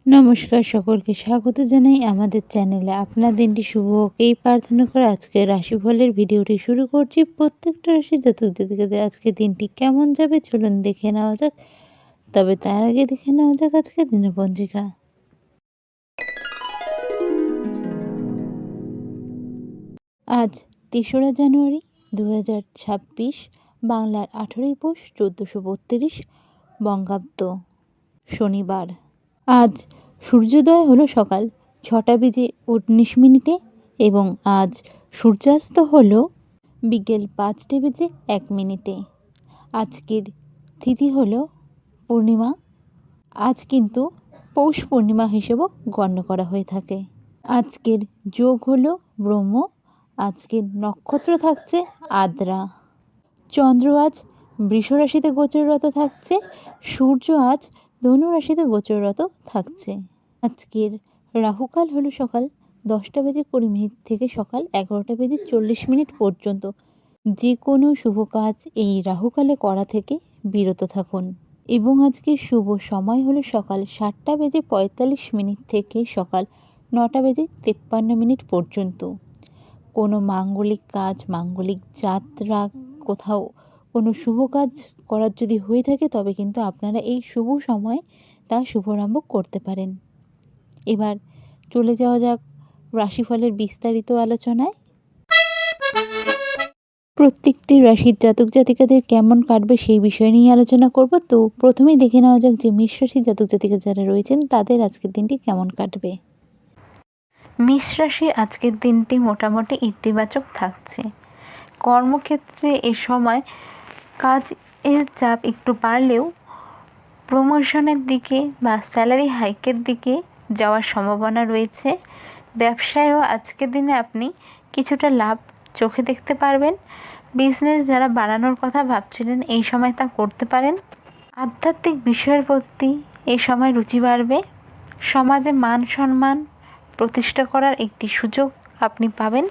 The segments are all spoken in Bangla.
নমস্কার, সকলকে স্বাগত জানাই আমাদের চ্যানেলে। আপনার দিনটি শুভ হোক এই প্রার্থনা করে আজকে রাশিফলের ভিডিওটি শুরু করছি। প্রত্যেকটা রাশির জাতক জাতিকাদের আজকে দিনটি কেমন যাবে চলুন দেখে নেওয়া যাক। তবে তার আগে দেখে নেওয়া যাক আজকে দিনপঞ্জিকা। আজ ৩রা জানুয়ারি ২০২৬, বাংলার ১৮ই পৌষ ১৪৩২ বঙ্গাব্দ, শনিবার। আজ সূর্যোদয় হলো সকাল ৬টা বেজে ১৯ মিনিটে এবং আজ সূর্যাস্ত হলো বিকেল ৫টা বেজে ১ মিনিটে। আজকের তিথি হলো পূর্ণিমা। আজ কিন্তু পৌষ পূর্ণিমা হিসেবেও গণ্য করা হয়ে থাকে। আজকের যোগ হলো ব্রহ্ম। আজকের নক্ষত্র থাকছে আদ্রা। চন্দ্র আজ বৃষ রাশিতে গোচররত থাকছে। সূর্য আজ ধনু রাশিতে গোচররত থাকছে। আজকের রাহুকাল হলো সকাল 10টা বেজে 20 মিনিট থেকে সকাল 11টা বেজে 40 মিনিট পর্যন্ত। যে কোনো শুভ কাজ এই রাহুকালে করা থেকে বিরত থাকুন। এবং আজকের শুভ সময় হলো সকাল 7টা বেজে 45 মিনিট থেকে সকাল 9টা বেজে 53 মিনিট পর্যন্ত। কোনো মাঙ্গলিক কাজ, মাঙ্গলিক যাত্রা, কোথাও কোনো শুভ কাজ করার যদি হয়ে থাকে তবে কিন্তু আপনারা এই শুভ সময় তা শুভারম্ভ করতে পারেন। এবার চলে যাওয়া যাক রাশিফলের বিস্তারিত আলোচনায়। প্রত্যেকটি রাশির জাতক জাতিকাদের কেমন কাটবে সেই বিষয় নিয়ে আলোচনা করব। তো প্রথমেই দেখে নেওয়া যাক যে মেষ রাশির জাতক জাতিকা যারা রয়েছেন তাদের আজকের দিনটি কেমন কাটবে। মেষ রাশির আজকের দিনটি মোটামুটি ইতিবাচক থাকছে। কর্মক্ষেত্রে এ সময় কাজের চাপ একটু বাড়লেও প্রমোশনের দিকে বা স্যালারি হাইকের দিকে যাওয়ার সম্ভাবনা রয়েছে। ব্যবসায়ও আজকের দিনে আপনি কিছুটা লাভ চোখে দেখতে পারবেন। বিজনেস যারা বাড়ানোর কথা ভাবছিলেন এই সময় তা করতে পারেন। আধ্যাত্মিক বিষয়ের প্রতি এই সময় রুচি বাড়বে। সমাজে মান সম্মান প্রতিষ্ঠা করার একটি সুযোগ আপনি পাবেন।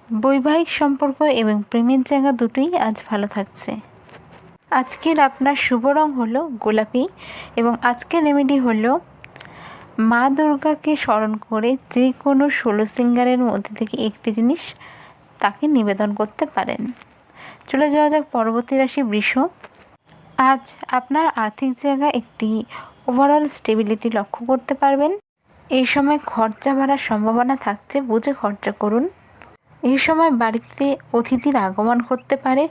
বৈবাহিক সম্পর্ক এবং প্রেমের জায়গা দুটোই আজ ভালো থাকছে। আজকের আপনার শুভ রং হলো গোলাপি এবং আজকের রেমেডি হলো মা দুর্গাকে স্মরণ করে যে কোনো 16 সিঙ্গারের মধ্যে থেকে একটি জিনিস তাকে নিবেদন করতে পারেন। চলে যাওয়া যাক পরবর্তী রাশি বৃষ। আজ আপনার আর্থিক জায়গায় একটি ওভারঅল স্টেবিলিটি লক্ষ্য করতে পারবেন। এই সময় খরচা বাড়ার সম্ভাবনা থাকছে, বুঝে খরচা করুন। এই সময় বাড়িতে অতিথির আগমন করতে পারে।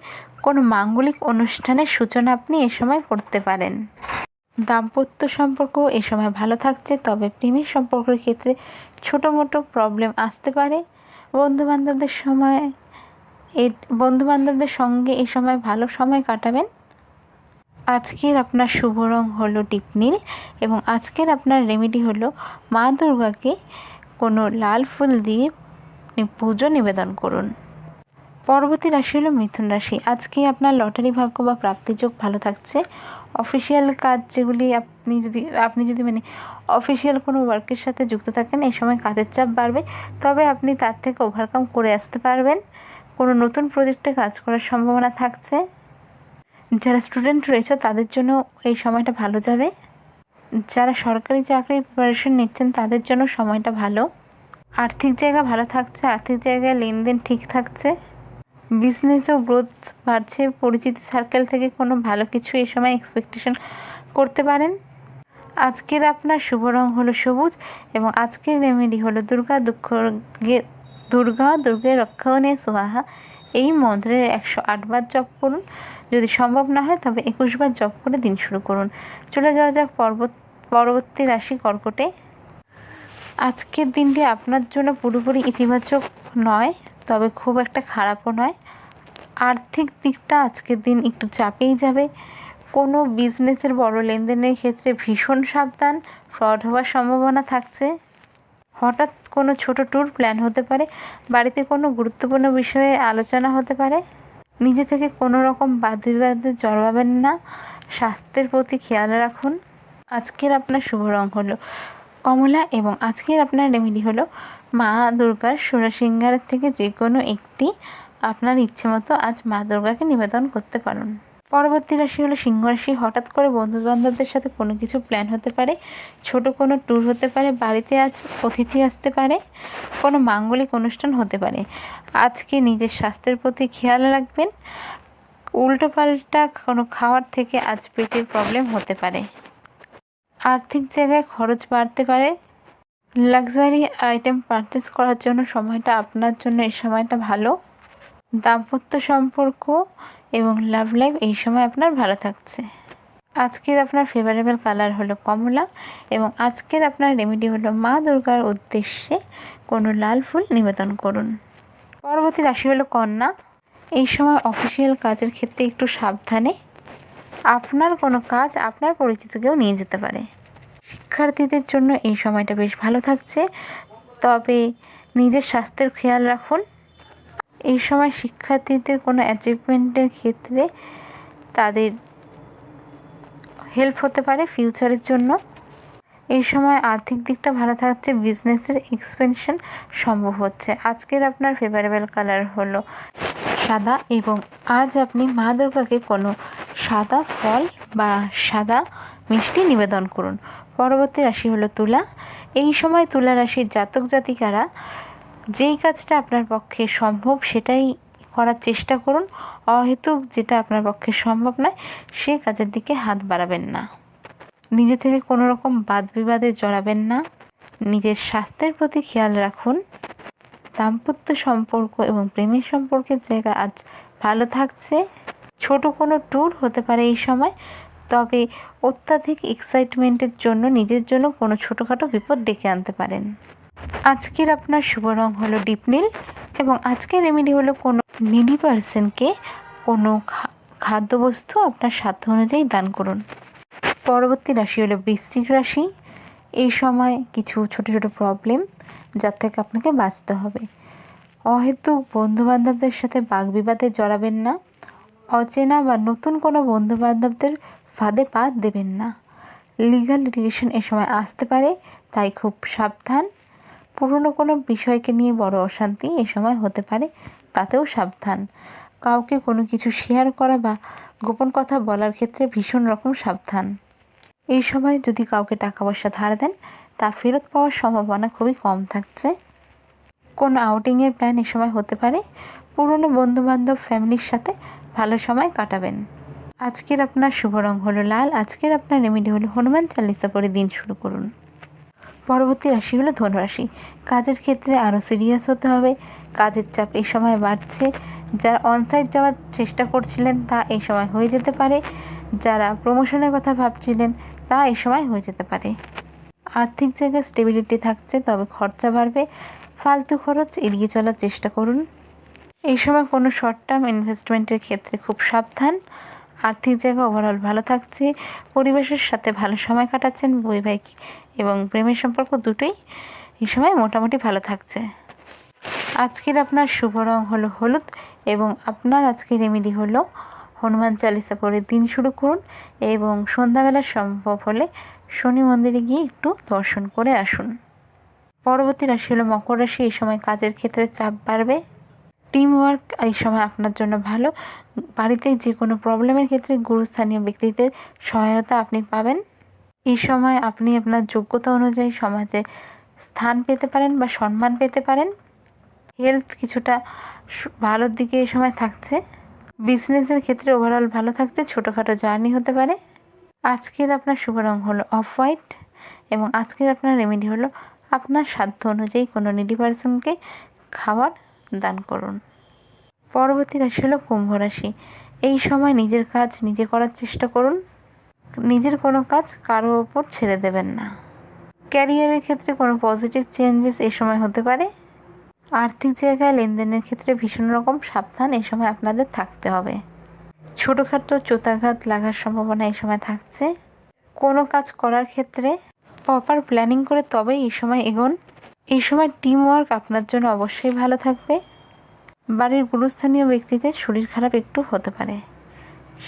কোনো মাঙ্গলিক অনুষ্ঠানের সূচনা আপনি এ সময় করতে পারেন। দাম্পত্য সম্পর্ক এ সময় ভালো থাকছে, তবে প্রেমের সম্পর্কের ক্ষেত্রে ছোটো মোটো প্রবলেম আসতে পারে। বন্ধুবান্ধবদের সঙ্গে এ সময় ভালো সময় কাটাবেন। আজকের আপনার শুভ রং হলো ডিপ নীল এবং আজকের আপনার রেমেডি হলো মা দুর্গাকে কোনো লাল ফুল দিয়ে পুজো নিবেদন করুন। পরবর্তী রাশি হলো মিথুন রাশি। আজকে আপনার লটারি ভাগ্য বা প্রাপ্তিযোগ ভালো থাকছে। অফিসিয়াল কাজ যেগুলি আপনি যদি অফিসিয়াল কোনো ওয়ার্কের সাথে যুক্ত থাকেন এই সময় কাজের চাপ বাড়বে, তবে আপনি তার থেকে ওভারকাম করে আসতে পারবেন। কোনো নতুন প্রজেক্টে কাজ করার সম্ভাবনা থাকছে। যারা স্টুডেন্ট রয়েছে তাদের জন্য এই সময়টা ভালো যাবে। যারা সরকারি চাকরির প্রিপারেশন নিচ্ছেন তাদের জন্য সময়টা ভালো। আর্থিক জায়গা ভালো থাকছে, আর্থিক জায়গায় লেনদেন ঠিক থাকছে। বিজনেসেও গ্রোথ বাড়ছে। পরিচিতি সার্কেল থেকে কোনো ভালো কিছু এই সময় এক্সপেকটেশন করতে পারেন। আজকের আপনার শুভ রং হলো সবুজ এবং আজকের রেমেডি হলো দুর্গে রক্ষণে সোহাহা। এই মন্ত্রের 108 বার জপ করুন। যদি সম্ভব না হয় তবে 21 বার জপ করে দিন শুরু করুন। চলে যাওয়া যাক পরবর্তী রাশি কর্কটে। আজকের দিনটি আপনার জন্য পুরোপুরি ইতিবাচক নয়, তবে খুব একটা খারাপও নয়। আর্থিক দিকটা আজকের দিন একটু চাপেই যাবে। কোনো বিজনেসের বড় লেনদেনের ক্ষেত্রে ভীষণ সাবধান, ফ্রড হওয়ার সম্ভাবনা থাকছে। হঠাৎ কোনো ছোট ট্যুর প্ল্যান হতে পারে। বাড়িতে কোনো গুরুত্বপূর্ণ বিষয়ে আলোচনা হতে পারে। নিজে থেকে কোনো রকম বাদ-বিবাদে জড়াবেন না। স্বাস্থ্যের প্রতি খেয়াল রাখুন। আজকের আপনার শুভ রং হলো কমলা এবং আজকের আপনার রেমেডি হলো মা দুর্গার 16 সিঙ্গারের থেকে যে কোনো একটি আপনার ইচ্ছে মতো আজ মা দুর্গাকে নিবেদন করতে পারেন। পরবর্তী রাশি হলো সিংহ রাশি। হঠাৎ করে বন্ধুবান্ধবদের সাথে কোনো কিছু প্ল্যান হতে পারে, ছোট কোনো ট্যুর হতে পারে, বাড়িতে আজ অতিথি আসতে পারে, কোনো মাঙ্গলিক অনুষ্ঠান হতে পারে। আজকে নিজের স্বাস্থ্যের প্রতি খেয়াল রাখবেন। উল্টোপাল্টা কোনো খাওয়ার থেকে আজ পেটের প্রবলেম হতে পারে। আর্থিক জায়গায় খরচ বাড়তে পারে। লাক্সারি আইটেম পারচেস করার জন্য সময়টা আপনার জন্য এই সময়টা ভালো। দাম্পত্য সম্পর্ক এবং লাভ লাইফ এই সময় আপনার ভালো থাকছে। আজকের আপনার ফেভারেবল কালার হলো কমলা এবং আজকের আপনার রেমেডি হলো মা দুর্গার উদ্দেশ্যে কোনো লাল ফুল নিবেদন করুন। পরবর্তী রাশি হলো কন্যা। এই সময় অফিসিয়াল কাজের ক্ষেত্রে একটু সাবধানে। আপনার কোনো কাজ আপনার পরিচিত কেউ নিয়ে যেতে পারে। শিক্ষার্থীদের জন্য এই সময়টা বেশ ভালো থাকছে, তবে নিজের স্বাস্থ্যের খেয়াল রাখুন। এই সময় শিক্ষার্থীদের কোনো অ্যাচিভমেন্টের ক্ষেত্রে তাদের হেল্প হতে পারে ফিউচারের জন্য। এই সময় আর্থিক দিকটা ভালো থাকছে, বিজনেসের এক্সপেনশন সম্ভব হচ্ছে। আজকের আপনার ফেভারেবল কালার হলো সাদা এবং আজ আপনি মা দুর্গাকে কোনো সাদা ফল বা সাদা মিষ্টি নিবেদন করুন। পরবর্তী রাশি হলো তুলা। এই সময় তুলা রাশির জাতক জাতিকারা যেই কাজটা আপনার পক্ষে সম্ভব সেটাই করার চেষ্টা করুন। অহেতুক যেটা আপনার পক্ষে সম্ভব নয় সেই কাজের দিকে হাত বাড়াবেন না। নিজে থেকে কোনো রকম বাদ বিবাদে জড়াবেন না। নিজের স্বাস্থ্যের প্রতি খেয়াল রাখুন। দাম্পত্য সম্পর্ক এবং প্রেমের সম্পর্কের জায়গা আজ ভালো থাকছে। ছোট কোনো ট্যুর হতে পারে এই সময়, তবে অত্যাধিক এক্সাইটমেন্টের জন্য নিজের জন্য কোনো ছোটোখাটো বিপদ ডেকে আনতে পারেন। আজকের আপনার শুভ রং হলো ডিপ নীল এবং আজকের রেমেডি হলো কোনো নিডি পার্সনকে কোনো খাদ্যবস্তু আপনার সাধ্য অনুযায়ী দান করুন। পরবর্তী রাশি হলো বৃশ্চিক রাশি। এই সময় কিছু ছোট ছোট প্রবলেম যার থেকে আপনাকে বাঁচতে হবে। অহেতুক বন্ধুবান্ধবদের সাথে বাগবিবাদে জড়াবেন না। অচেনা বা নতুন কোনো বন্ধুবান্ধবদের ফাঁদে পা দেবেন না। লিগ্যাল লিটিগেশন এ সময় আসতে পারে, তাই খুব সাবধান। পুরনো কোনো বিষয়কে নিয়ে বড় অশান্তি এ সময় হতে পারে, তাতেও সাবধান। কাউকে কোনো কিছু শেয়ার করা বা গোপন কথা বলার ক্ষেত্রে ভীষণ রকম সাবধান। এই সময় যদি কাউকে টাকা পয়সা ধার দেন তা ফেরত পাওয়ার সম্ভাবনা খুবই কম থাকছে। কোনো আউটিংয়ের প্ল্যান এ সময় হতে পারে। পুরনো বন্ধুবান্ধব ফ্যামিলির সাথে ভালো সময় কাটাবেন। আজকের আপনার শুভ রং হলো লাল। আজকের আপনার রেমেডি হলো হনুমান চালিসা পড়ে দিন শুরু করুন। পরবর্তী রাশি হলো ধনুরাশি। কাজের ক্ষেত্রে আরও সিরিয়াস হতে হবে। কাজের চাপ এই সময় বাড়ছে। যারা অনসাইট যাওয়ার চেষ্টা করছিলেন তা এই সময় হয়ে যেতে পারে। যারা প্রমোশনের কথা ভাবছিলেন তা এই সময় হয়ে যেতে পারে। আর্থিক জায়গায় স্টেবিলিটি থাকছে, তবে খরচা বাড়বে। ফালতু খরচ এড়িয়ে চলার চেষ্টা করুন। এই সময় কোনো শর্ট টার্ম ইনভেস্টমেন্টের ক্ষেত্রে খুব সাবধান। আর্থিক জায়গা ওভারঅল ভালো থাকছে। পরিবেশের সাথে ভালো সময় কাটাচ্ছেন। বৈবাহিক এবং প্রেমের সম্পর্ক দুটোই এই সময় মোটামুটি ভালো থাকছে। আজকের আপনার শুভ রং হলো হলুদ এবং আপনার আজকের রেমেডি হলো হনুমান চালিসা পড়ে দিন শুরু করুন এবং সন্ধ্যাবেলা সম্ভব হলে শনি মন্দিরে গিয়ে একটু দর্শন করে আসুন। পরবর্তী রাশি হলো মকর রাশি। এই সময় কাজের ক্ষেত্রে চাপ বাড়বে। টিম ওয়ার্ক এই সময় আপনার জন্য ভালো। বাড়িতে যে কোনো প্রবলেমের ক্ষেত্রে গুরুস্থানীয় ব্যক্তিদের সহায়তা আপনি পাবেন। এই সময় আপনি আপনার যোগ্যতা অনুযায়ী সমাজে স্থান পেতে পারেন বা সম্মান পেতে পারেন। হেলথ কিছুটা ভালোর দিকে এই সময় থাকছে। বিজনেসের ক্ষেত্রে ওভারঅল ভালো থাকছে। ছোটোখাটো জার্নি হতে পারে। আজকের আপনার শুভ রং হলো অফ হোয়াইট এবং আজকের আপনার রেমেডি হলো আপনার সাধ্য অনুযায়ী কোনো নিডি পার্সনকে খাবার দান করুন। পরবর্তী রাশি হলো কুম্ভ রাশি। এই সময় নিজের কাজ নিজে করার চেষ্টা করুন। নিজের কোনো কাজ কারো ওপর ছেড়ে দেবেন না। ক্যারিয়ারের ক্ষেত্রে কোনো পজিটিভ চেঞ্জেস এই সময় হতে পারে। আর্থিক জায়গায় লেনদেনের ক্ষেত্রে ভীষণ রকম সাবধান এই সময় আপনাদের থাকতে হবে। ছোটোখাটো চোতাঘাত লাগার সম্ভাবনা এই সময় থাকছে। কোনো কাজ করার ক্ষেত্রে প্রপার প্ল্যানিং করে তবেই এই সময় এগোন। এই সময় টিম ওয়ার্ক আপনার জন্য অবশ্যই ভালো থাকবে। বাড়ির গুরুস্থানীয় ব্যক্তিদের শরীর খারাপ একটু হতে পারে,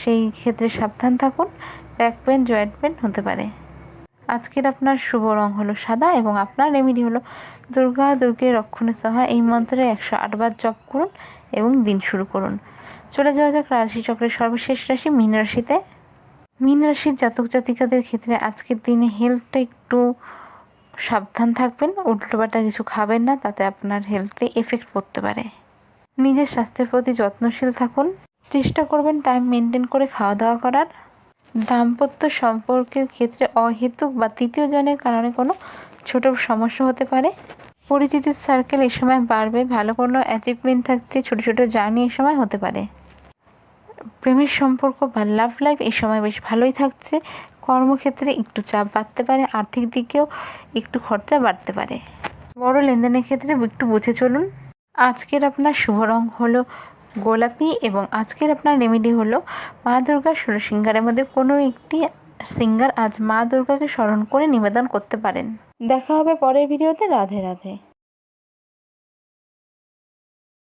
সেই ক্ষেত্রে সাবধান থাকুন। ব্যাক পেন জয়েন্ট পেন হতে পারে। আজকের আপনার শুভ রং হলো সাদা এবং আপনার রেমেডি হলো দুর্গা দুর্গে রক্ষণে সহা এই মন্ত্রে 108 বার জপ করুন এবং দিন শুরু করুন। চলে যাওয়া যাক রাশিচক্রের সর্বশেষ রাশি মীন রাশিতে। মীন রাশির জাতক জাতিকাদের ক্ষেত্রে আজকের দিনে হেলথটা একটু সাবধান থাকবেন, উল্টোপাল্টা কিছু খাবেন না, তাতে আপনার হেলথে এফেক্ট পড়তে পারে। নিজের স্বাস্থ্যের প্রতি যত্নশীল থাকুন, চেষ্টা করবেন টাইম মেনটেন করে খাওয়া দাওয়া করার। দাম্পত্য সম্পর্কের ক্ষেত্রে অহেতুক বা তৃতীয় জনের কারণে কোনো ছোট সমস্যা হতে পারে। পরিচিতির সার্কেল এই সময় বাড়বে, ভালো কোনো অ্যাচিভমেন্ট থাকছে, ছোট ছোট জার্নি এই সময় হতে পারে। প্রেমের সম্পর্ক বা লাভ লাইফ এই সময় বেশ ভালোই থাকছে। কর্মক্ষেত্রে একটু চাপ বাড়তে পারে, আর্থিক দিকেও একটু খরচা বাড়তে পারে। বড় লেনদেনের ক্ষেত্রে একটু বুঝে চলুন। আজকের আপনার শুভ রং হলো গোলাপি এবং আজকের আপনার রেমেডি হলো মা দুর্গার 16 সিঙ্গারের মধ্যে কোনো একটি সিঙ্গার আজ মা দুর্গাকে স্মরণ করে নিবেদন করতে পারেন। দেখা হবে পরের ভিডিওতে। রাধে রাধে।